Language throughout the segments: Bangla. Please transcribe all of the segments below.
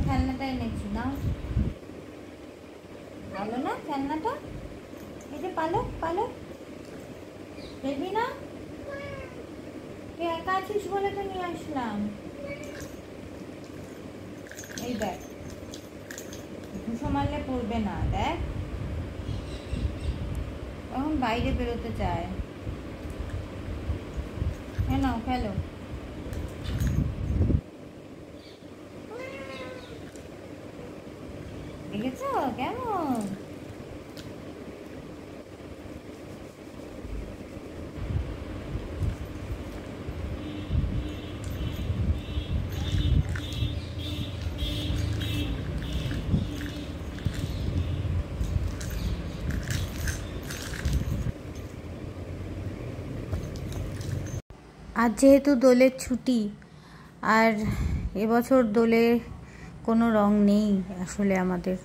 খেলনাটা এনেছি না, ভালো না খেলনাটা? এই যে পালক, পালক দেখবি না? তুই একা আছিস বলে তো নিয়ে আসলাম। এই দেখ, ঘুষো মারলে পড়বে না, দেখ এখন বাইরে বেরোতে চায়। হ্যাঁ নাও খেলো। দেখেছ কেমন? আজ যেহেতু দোলের ছুটি, আর এবছর দোলে কোনো রং নেই আসলে আমাদের,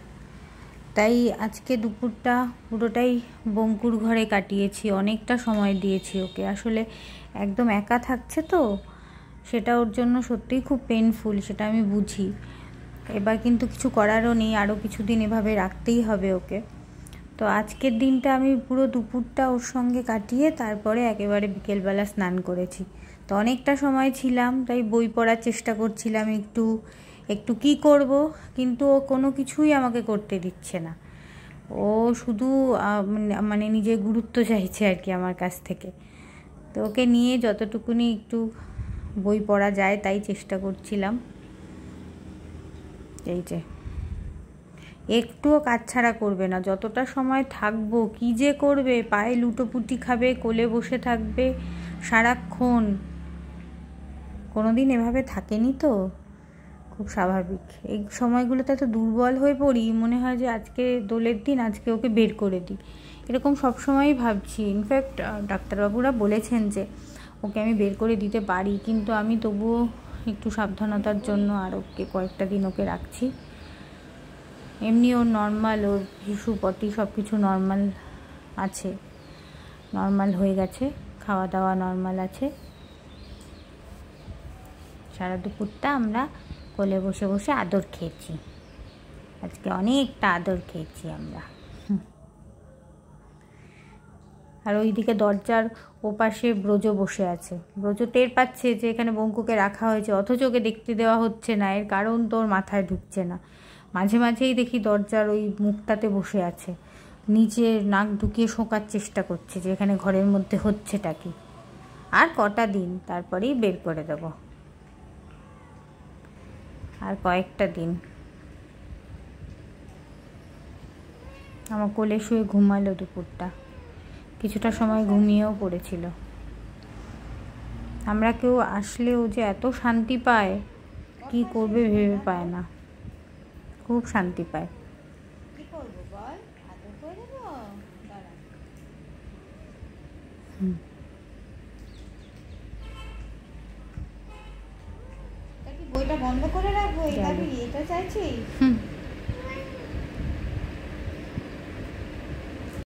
তাই আজকে দুপুরটা পুরোটাই বঙ্কুর ঘরে কাটিয়েছি। অনেকটা সময় দিয়েছি ওকে, আসলে একদম একা থাকছে তো, সেটা ওর জন্য সত্যিই খুব পেনফুল, সেটা আমি বুঝি। এবার কিন্তু কিছু করারও নেই, আরও কিছুদিন এভাবে রাখতেই হবে ওকে। তো আজকের দিনটা আমি পুরো দুপুরটা ওর সঙ্গে কাটিয়ে তারপরে একেবারে বিকেলবেলা স্নান করেছি। তো অনেকটা সময় ছিলাম, তাই বই পড়ার চেষ্টা করছিলাম একটু একটু কি করব, কিন্তু ও কোনো কিছুই আমাকে করতে দিচ্ছে না। ও শুধু মানে নিজের গুরুত্ব চাইছে আর কি আমার কাছ থেকে। তো ওকে নিয়ে যতটুকুনি একটু বই পড়া যায় তাই চেষ্টা করছিলাম। এই যে একটুও কাজ ছাড়া করবে না, যতটা সময় থাকবো কী যে করবে, পায়ে লুটোপুটি খাবে, কোলে বসে থাকবে সারাক্ষণ। কোনোদিন এভাবে থাকেনি তো, খুব স্বাভাবিক। এই সময়গুলোতে এত দুর্বল হয়ে পড়ি, মনে হয় যে আজকে দোলের দিন, আজকে ওকে বের করে দিই, এরকম সবসময়ই ভাবছি। ইনফ্যাক্ট ডাক্তারবাবুরা বলেছেন যে ওকে আমি বের করে দিতে পারি, কিন্তু আমি তবুও একটু সাবধানতার জন্য আর ওকে কয়েকটা দিন ওকে রাখছি। এমনি ওর নর্মাল, ওর হিসু পটি সব কিছু নর্মাল আছে, নর্মাল হয়ে গেছে, খাওয়া দাওয়া নর্মাল আছে। সারা দুপুরটা আমরা কোলে বসে বসে আদর খেয়েছি, আজকে অনেকটা আদর খেয়েছি আমরা। আর ওইদিকে দরজার ওপাশে ব্রজ বসে আছে। ব্রজ টের পাচ্ছে যে এখানে বঙ্কুকে রাখা হয়েছে, অথচ ওকে দেখতে দেওয়া হচ্ছে না। এর কারণ তোর মাথায় ঢুকছে না। মাঝে মাঝেই দেখি দরজার ওই মুখটাতে বসে আছে, নিচে নাক ঢুকিয়ে শোকার চেষ্টা করছে যে এখানে ঘরের মধ্যে হচ্ছেটা কি। আর কটা দিন, তারপরেই বের করে দেব, আর কয়েকটা দিন। আমার কোলে শুয়ে ঘুমালো দুপুরটা, কিছুটা সময় ঘুমিয়েও পড়েছিল। আমরা কেউ আসলেও যে এত শান্তি পায়, কি করবে ভেবে পায় না, খুব শান্তি পায়। কি করব বল, আদর করে দেব, দাঁড়া। বইটা বন্ধ করে রাখবো, এটা চাইছিস?